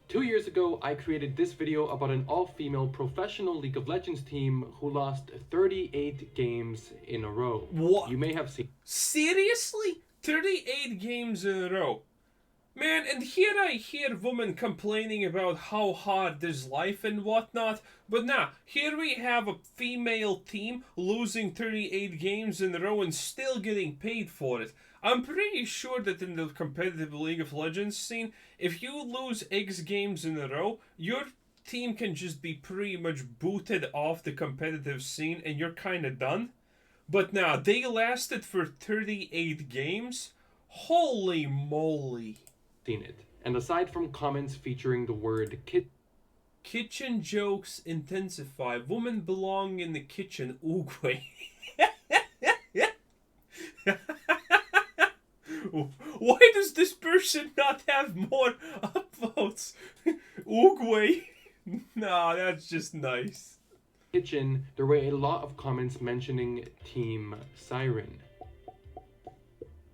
2 years ago, I created this video about an all-female professional League of Legends team who lost 38 games in a row. What? You may have seen. Seriously? 38 games in a row. Man, and here I hear women complaining about how hard is life and whatnot, but now, here we have a female team losing 38 games in a row and still getting paid for it. I'm pretty sure that in the competitive League of Legends scene, if you lose X games in a row, your team can just be pretty much booted off the competitive scene and you're kinda done. But now, they lasted for 38 games? Holy moly. Seen it. And aside from comments featuring the word kitchen jokes intensify. Women belong in the kitchen. Oogway. Why does this person not have more upvotes? Oogway. Nah, that's just nice. kitchen, there were a lot of comments mentioning Team Siren.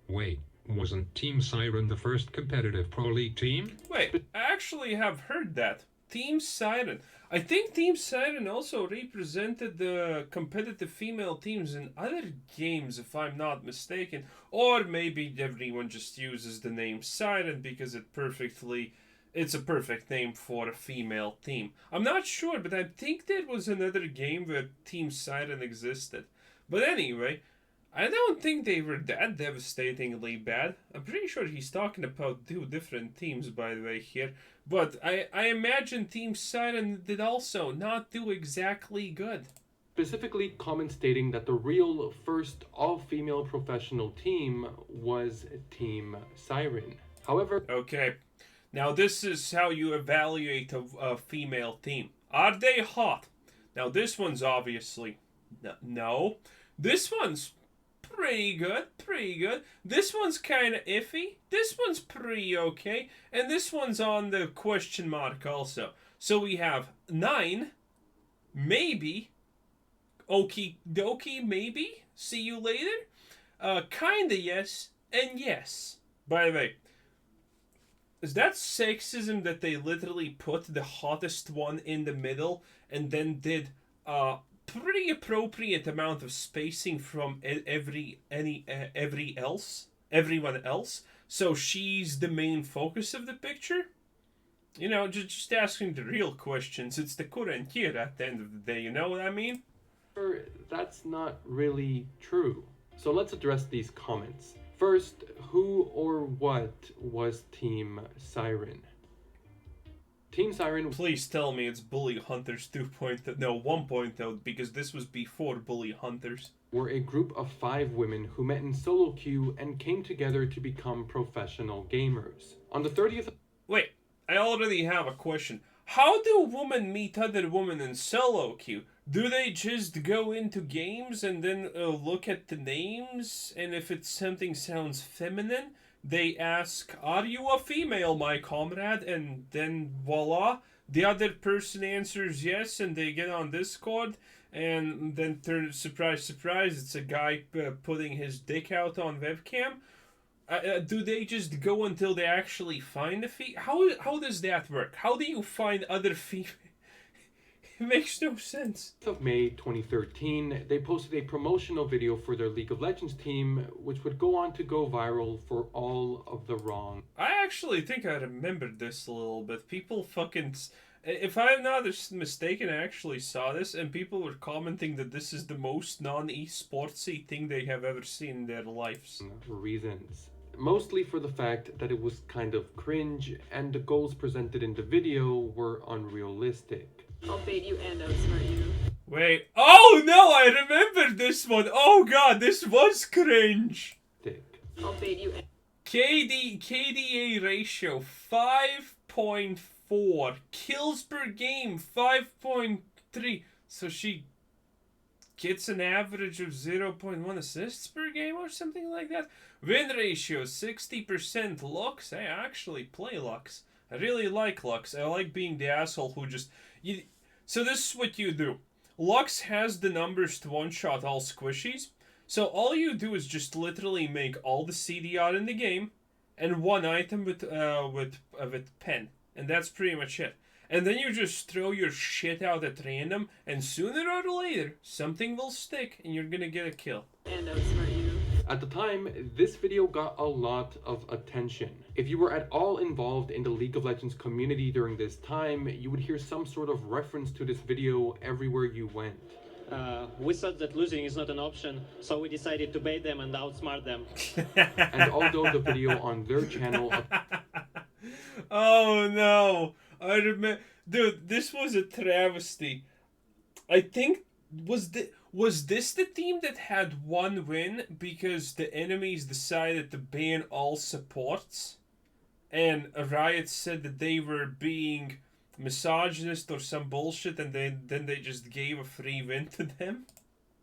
Wait, wasn't Team Siren the first competitive Pro League team? Wait, I actually have heard that. Team Siren. I think Team Siren also represented the competitive female teams in other games, if I'm not mistaken. Or maybe everyone just uses the name Siren because it's a perfect name for a female team. I'm not sure, but I think there was another game where Team Siren existed. But anyway, I don't think they were that devastatingly bad. I'm pretty sure he's talking about two different teams, by the way, here. But I imagine Team Siren did also not do exactly good. Specifically, comments stating that the real first all-female professional team was Team Siren. However, okay, now this is how you evaluate a female team. Are they hot? Now this one's obviously no. This one's pretty good. This one's kind of iffy. This one's pretty okay. And this one's on the question mark also. So we have 9, maybe, okie dokie, maybe, see you later, kinda yes, and yes. By the way, is that sexism that they literally put the hottest one in the middle and then did pretty appropriate amount of spacing from everyone else, so she's the main focus of the picture? You know, just asking the real questions. It's the current year at the end of the day, you know what I mean? that's not really true. So let's address these comments. First, who or what was Team Siren? Team Siren... Please tell me it's Bully Hunters 2.0. No, 1.0, because this was before Bully Hunters. were a group of 5 women who met in solo queue and came together to become professional gamers. On the 30th... Wait, I already have a question. How do women meet other women in solo queue? Do they just go into games and then look at the names, and if it's something sounds feminine, they ask, "Are you a female, my comrade?" And then voila, the other person answers yes, and they get on Discord, and then surprise, surprise, it's a guy putting his dick out on webcam. Do they just go until they actually find a How does that work? How do you find other female? It makes no sense. Of May 2013, they posted a promotional video for their League of Legends team, which would go on to go viral for all of the wrong. I actually think I remembered this a little bit. People fucking... If I'm not mistaken, I actually saw this, and people were commenting that this is the most non-esportsy thing they have ever seen in their lives. Reasons. Mostly for the fact that it was kind of cringe, and the goals presented in the video were unrealistic. I'll bait you and outsmart you. Wait. Oh no, I remember this one. Oh god, this was cringe. I'll bait you and... KDA ratio 5.4. Kills per game 5.3. So she gets an average of 0.1 assists per game or something like that. Win ratio 60%. Lux. I actually play Lux. I really like Lux. I like being the asshole who just... So this is what you do. Lux has the numbers to one-shot all squishies. So all you do is just literally make all the CDR in the game and one item with pen. and that's pretty much it. And then you just throw your shit out at random, and sooner or later, something will stick, and you're gonna get a kill. And outsmart you. At the time, this video got a lot of attention. If you were at all involved in the League of Legends community during this time, you would hear some sort of reference to this video everywhere you went. We thought that losing is not an option, so we decided to bait them and outsmart them. And although the video on their channel Oh no! I remember, dude. This was a travesty. I think was this the team that had one win because the enemies decided to ban all supports, and Riot said that they were being misogynist or some bullshit, and then they just gave a free win to them.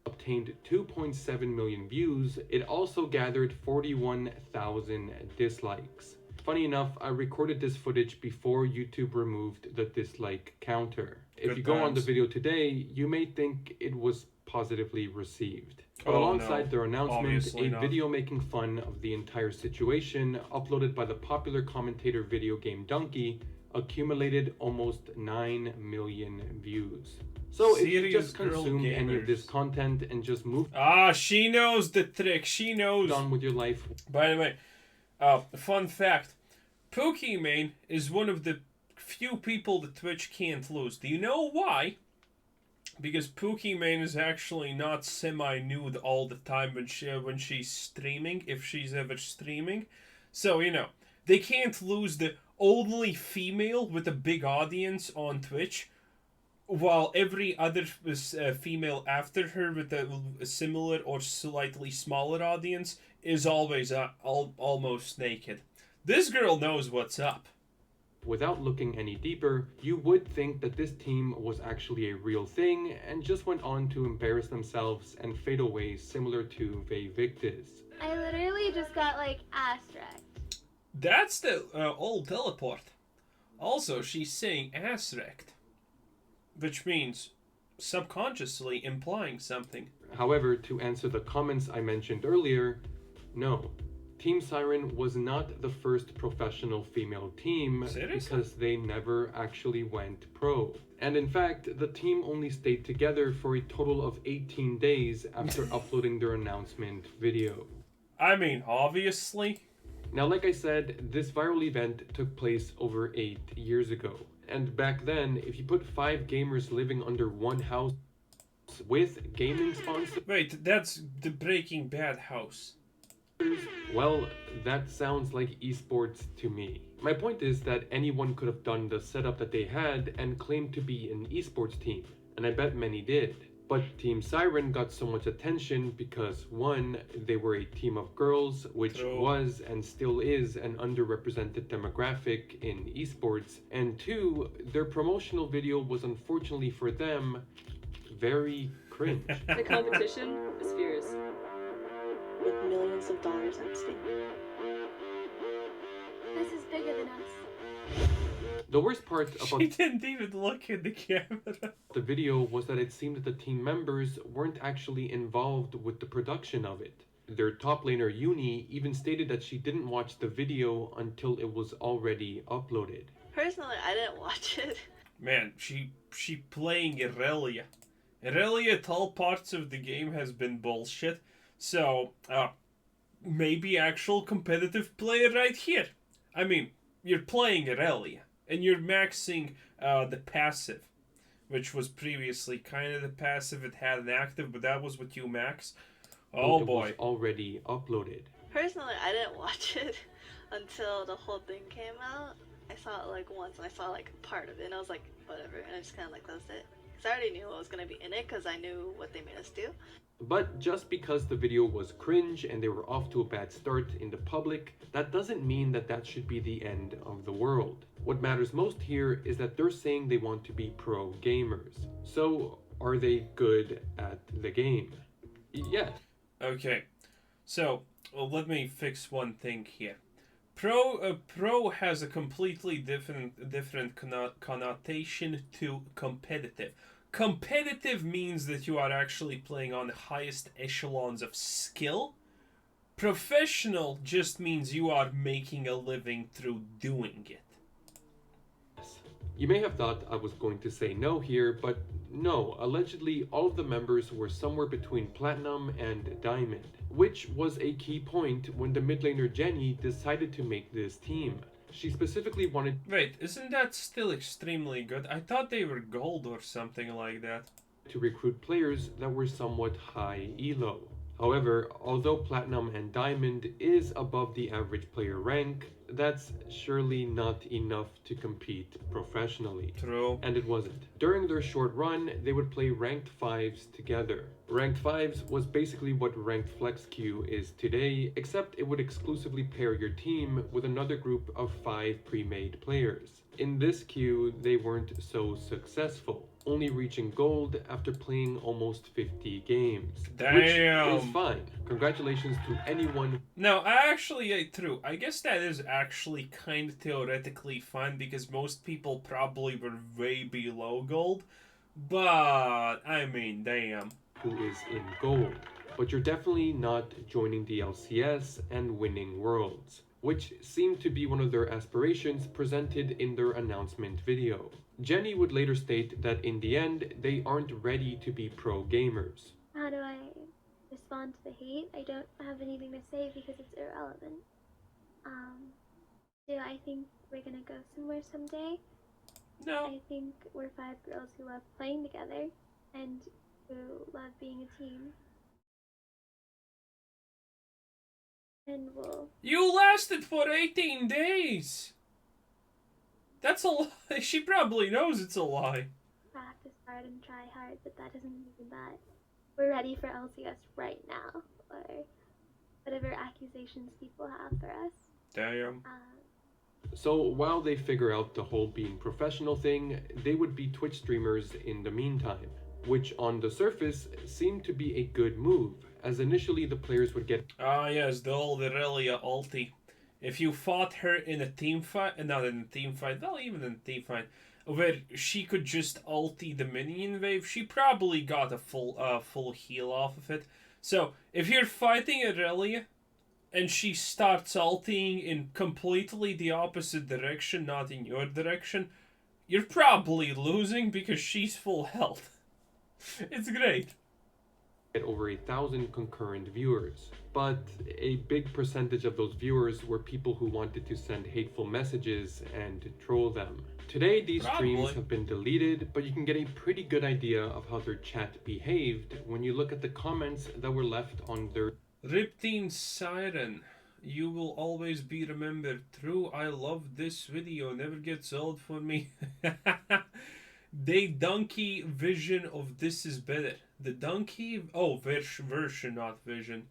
obtained 2.7 million views, it also gathered 41,000 dislikes. Funny enough, I recorded this footage before YouTube removed the dislike counter. If Good you go on the times. video today, you may think it was positively received. But Oh, alongside no. their announcement, Obviously a not. video making fun of the entire situation, uploaded by the popular commentator video game Donkey, accumulated almost 9 million views. So if you Serious just girl consumed any of this gamers. content and just moved Ah, she knows the trick. She knows. on with your life, By the way, fun fact: Pokimane is one of the few people that Twitch can't lose. Do you know why? Because Pokimane is actually not semi-nude all the time when she's streaming, if she's ever streaming. So they can't lose the only female with a big audience on Twitch, while every other female after her with a similar or slightly smaller audience is always almost naked. This girl knows what's up. without looking any deeper, you would think that this team was actually a real thing and just went on to embarrass themselves and fade away similar to Vayvictus. I literally just got like asterisk. That's the old teleport. Also, she's saying ass wrecked, which means subconsciously implying something. However, to answer the comments I mentioned earlier, no. Team Siren was not the first professional female team Seriously? because they never actually went pro. And in fact, the team only stayed together for a total of 18 days after uploading their announcement video. I mean, obviously. Now, like I said, this viral event took place over 8 years ago. And back then, if you put 5 gamers living under one house with gaming sponsors, Wait, that's the Breaking Bad house. well, that sounds like esports to me. My point is that anyone could have done the setup that they had and claimed to be an esports team, and I bet many did. But Team Siren got so much attention because 1, they were a team of girls, which True. was and still is an underrepresented demographic in esports, and 2, their promotional video was unfortunately for them very cringe. The competition is fierce. With millions of dollars at stake. This is bigger than us. The worst part about She didn't even look at the camera. the video was that it seemed that the team members weren't actually involved with the production of it. Their top laner Uni even stated that she didn't watch the video until it was already uploaded. Personally, I didn't watch it. Man, she playing Irelia. Irelia at all parts of the game has been bullshit. So, maybe actual competitive player right here. I mean, you're playing Irelia, and you're maxing the passive, which was previously kind of the passive. It had an active, but that was what you max. Oh It boy. was already uploaded. Personally, I didn't watch it until the whole thing came out. I saw it like once, and I saw like part of it, and I was like, whatever, and I just kind of like, that was it. Because I already knew what was going to be in it, because I knew what they made us do. But just because the video was cringe and they were off to a bad start in the public, that doesn't mean that that should be the end of the world. What matters most here is that they're saying they want to be pro gamers. So, are they good at the game? Yes. Okay, so let me fix one thing here. Pro has a completely different connotation to competitive. Competitive means that you are actually playing on the highest echelons of skill. Professional just means you are making a living through doing it. You may have thought I was going to say no here, but no, allegedly all of the members were somewhere between Platinum and Diamond, which was a key point when the mid laner Jenny decided to make this team. She specifically wanted Wait, isn't that still extremely good? I thought they were gold or something like that. to recruit players that were somewhat high elo. However, although Platinum and Diamond is above the average player rank, that's surely not enough to compete professionally. True. And it wasn't. During their short run, they would play ranked 5s together. Ranked 5s was basically what ranked flex queue is today, except it would exclusively pair your team with another group of 5 pre-made players. In this queue, they weren't so successful, only reaching gold after playing almost 50 games. Damn. Which is fine. Congratulations to anyone. No, true. I guess that is actually kind of theoretically fun because most people probably were way below gold. But, I mean, damn. Who is in gold. But you're definitely not joining the LCS and winning worlds, which seemed to be one of their aspirations presented in their announcement video. Jenny would later state that in the end, they aren't ready to be pro gamers. How do I respond to the hate? I don't have anything to say because it's irrelevant. Do I think we're gonna go somewhere someday? No. I think we're 5 girls who love playing together and who love being a team. And we'll You lasted for 18 days! That's a lie. She probably knows it's a lie. practice hard and try hard, but that doesn't mean that we're ready for LCS right now, or whatever accusations people have for us. Damn. So while they figure out the whole being professional thing, they would be Twitch streamers in the meantime, which on the surface seemed to be a good move, as initially the players would get Ah, yes, the old Aurelia ulti. If you fought her in a team fight, not in a team fight, well, even in a team fight, where she could just ulti the minion wave, she probably got a full heal off of it. So, if you're fighting Aurelia, and she starts ulting in completely the opposite direction, not in your direction, you're probably losing because she's full health. It's great. over 1,000 concurrent viewers. But a big percentage of those viewers were people who wanted to send hateful messages and troll them. Today, these streams Probably. have been deleted, but you can get a pretty good idea of how their chat behaved when you look at the comments that were left on their Rip Team Siren, you will always be remembered. True, I love this video, never gets old for me. They donkey vision of this is better. The donkey, version, not vision.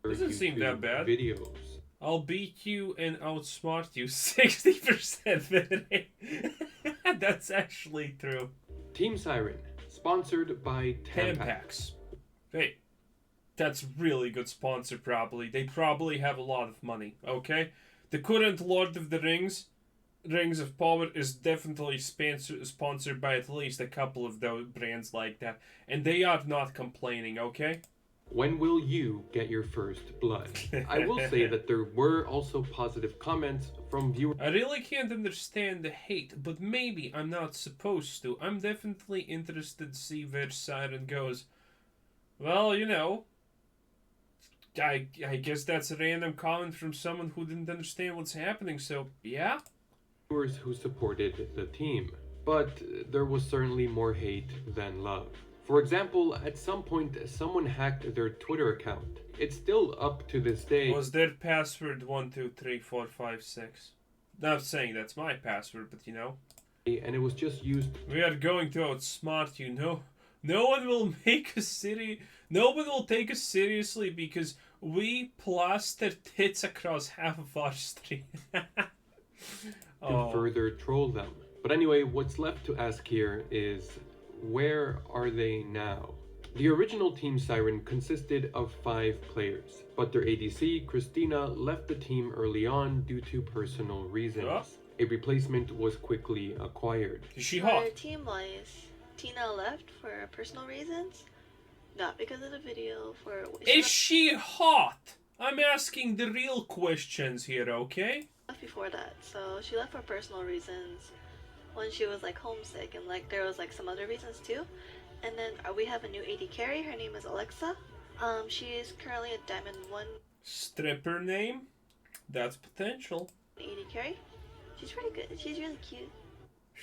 Doesn't seem that bad. videos. I'll beat you and outsmart you 60% better. That's actually true. Team Siren, sponsored by Tampax. Tampax. Hey, that's really good sponsor probably. They probably have a lot of money, okay? The current Lord of the Rings, Rings of Power, is definitely sponsored by at least a couple of those brands like that. And they are not complaining, okay? When will you get your first blood? I will say that there were also positive comments from viewers. I really can't understand the hate, but maybe I'm not supposed to. I'm definitely interested to see where Siren goes. Well, you know, I guess that's a random comment from someone who didn't understand what's happening, so yeah. Viewers who supported the team, but there was certainly more hate than love. For example, at some point, someone hacked their Twitter account. It's still up to this day. Was their password 123456? Not saying that's my password, but you know. And it was just used. We are going to outsmart you. No one will make us No one will take us seriously because we plaster tits across half of our stream. To further troll them. But anyway, what's left to ask here is, where are they now? The original Team Siren consisted of 5 players, but their ADC, Christina, left the team early on due to personal reasons. Yeah. A replacement was quickly acquired. Is she For hot? team-wise, Tina left for personal reasons, not because of the video. Is she hot? I'm asking the real questions here, okay? left before that, so she left for personal reasons. when she was like homesick, and like there was like some other reasons too. And then we have a new AD carry. Her name is Alexa. She is currently a Diamond 1 Stripper name? That's potential. AD carry. She's pretty good. She's really cute.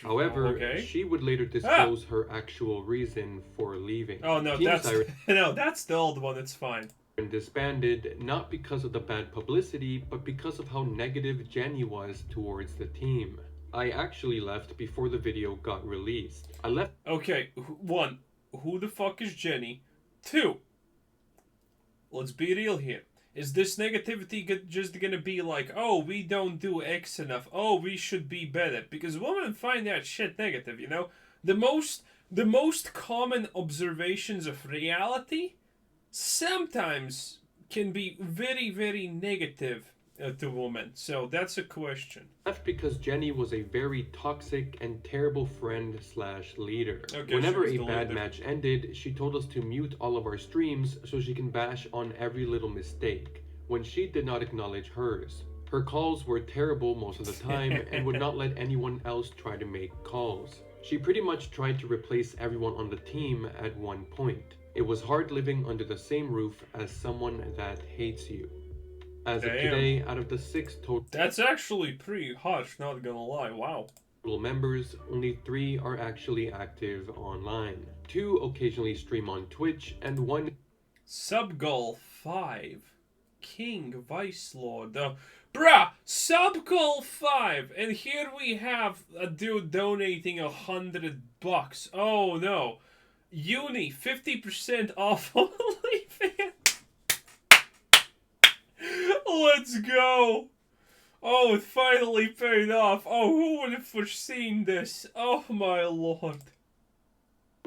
However, Okay. she would later disclose her actual reason for leaving. Oh no, Team that's Siren no, that's the old one. It's fine. disbanded not because of the bad publicity, but because of how negative Jenny was towards the team. I actually left before the video got released. I left Okay, one, who the fuck is Jenny? Two, let's be real here. Is this negativity just gonna be like, oh, we don't do X enough, oh, we should be better? Because women find that shit negative, you know? The most common observations of reality sometimes can be very, very negative to women. So that's a question. left because Jenny was a very toxic and terrible friend slash leader. Okay, Whenever she a was the bad leader. match ended, she told us to mute all of our streams so she can bash on every little mistake, when she did not acknowledge hers. Her calls were terrible most of the time and would not let anyone else try to make calls. She pretty much tried to replace everyone on the team at one point. It was hard living under the same roof as someone that hates you. As of Damn. today, out of the 6 total That's actually pretty harsh, not gonna lie. Wow. members, only 3 are actually active online. 2 occasionally stream on Twitch, and 1 Subgoal 5. King Vice Lord. Bruh, Subgoal 5. And here we have a dude donating $100. Oh no. Uni, 50% off OnlyFans. Let's go. Oh, it finally paid off. Oh, who would have foreseen this? Oh my lord.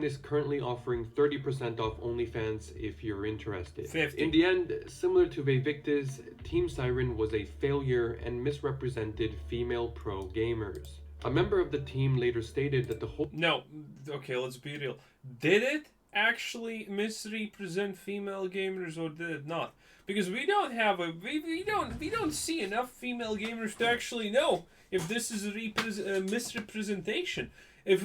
is currently offering 30% off OnlyFans if you're interested. 50. In the end, similar to Vevictis, Team Siren was a failure and misrepresented female pro gamers. A member of the team later stated that the whole No, okay, let's be real. Did it actually misrepresent female gamers or did it not? Because we don't have a we don't see enough female gamers to actually know if this is a misrepresentation. If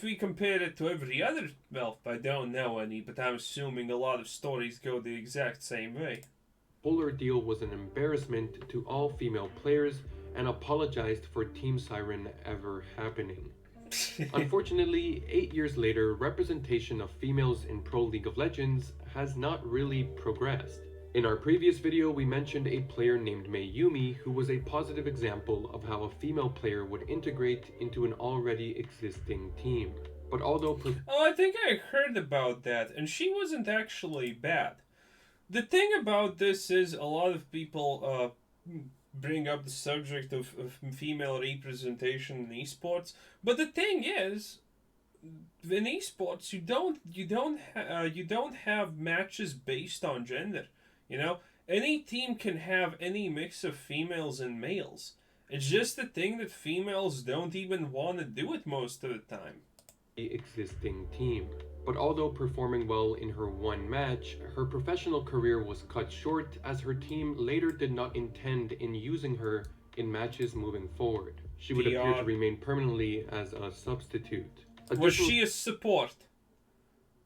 we compare it to every other, well, I don't know any, but I'm assuming a lot of stories go the exact same way. whole ordeal was an embarrassment to all female players and apologized for Team Siren ever happening. Unfortunately, 8 years later, representation of females in Pro League of Legends has not really progressed. In our previous video, we mentioned a player named Mayumi who was a positive example of how a female player would integrate into an already existing team. But although Oh, I think I heard about that, and she wasn't actually bad. The thing about this is a lot of people bring up the subject of female representation in esports, but the thing is, in esports you don't have matches based on gender. You know, any team can have any mix of females and males. It's just the thing that females don't even want to do it most of the time. existing team. But although performing well in her one match, her professional career was cut short as her team later did not intend in using her in matches moving forward. She would appear to remain permanently as a substitute. Was she a support?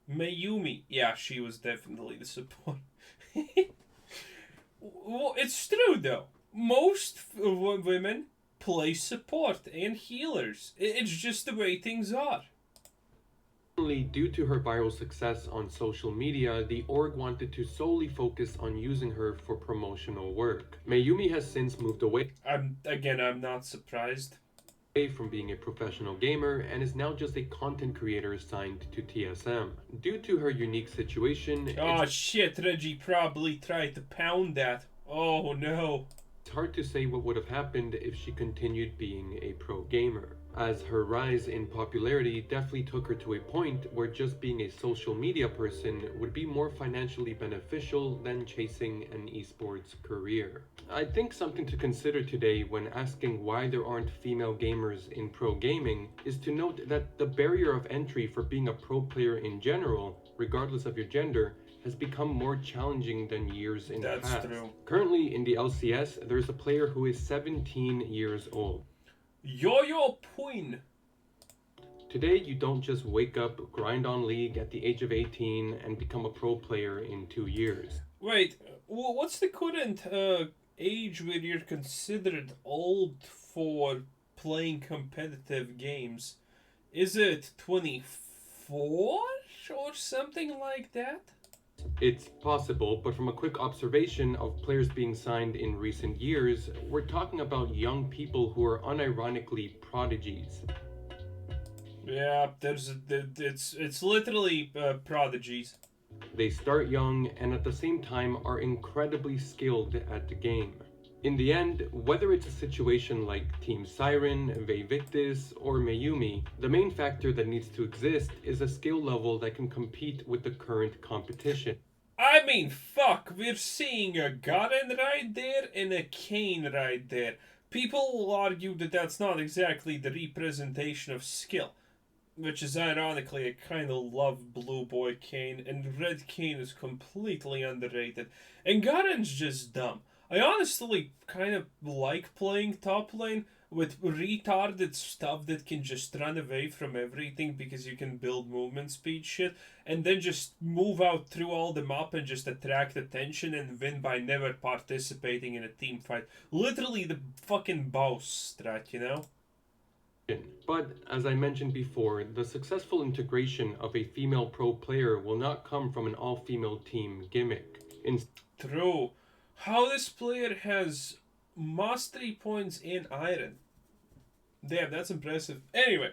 Mayumi. Yeah, she was definitely the support. Well, it's true though. Most women play support and healers. It's just the way things are. Due to her viral success on social media, the org wanted to solely focus on using her for promotional work. Mayumi has since moved away I'm not surprised. from being a professional gamer and is now just a content creator signed to TSM. Due to her unique situation, Oh shit, Reggie probably tried to pound that. Oh no. it's hard to say what would have happened if she continued being a pro gamer, as her rise in popularity definitely took her to a point where just being a social media person would be more financially beneficial than chasing an esports career. I think something to consider today when asking why there aren't female gamers in pro gaming is to note that the barrier of entry for being a pro player in general, regardless of your gender, has become more challenging than years in the past. That's true. Currently in the LCS, there's a player who is 17 years old. Yo-Yo Puin. Today, you don't just wake up, grind on League at the age of 18, and become a pro player in 2 years. Wait, what's the current age where you're considered old for playing competitive games? Is it 24 or something like that? It's possible, but from a quick observation of players being signed in recent years, we're talking about young people who are unironically prodigies. Yeah, it's literally prodigies. They start young and at the same time are incredibly skilled at the game. In the end, whether it's a situation like Team Siren, Victus, or Mayumi, the main factor that needs to exist is a skill level that can compete with the current competition. I mean, fuck, we're seeing a Garen right there and a Kane right there. People will argue that that's not exactly the representation of skill. Which is ironically, I kind of love Blue Boy Kane, and Red Kane is completely underrated. And Garen's just dumb. I honestly kind of like playing top lane with retarded stuff that can just run away from everything because you can build movement speed shit, and then just move out through all the map and just attract attention and win by never participating in a team fight. Literally the fucking boss strat, you know? But, as I mentioned before, the successful integration of a female pro player will not come from an all-female team gimmick. True. How this player has mastery points in Iron. Damn, that's impressive. Anyway,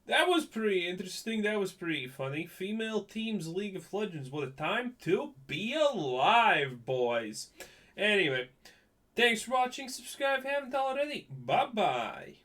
that was pretty interesting. That was pretty funny. Female teams League of Legends. What a time to be alive, boys. Anyway, thanks for watching. Subscribe if you haven't already. Bye-bye.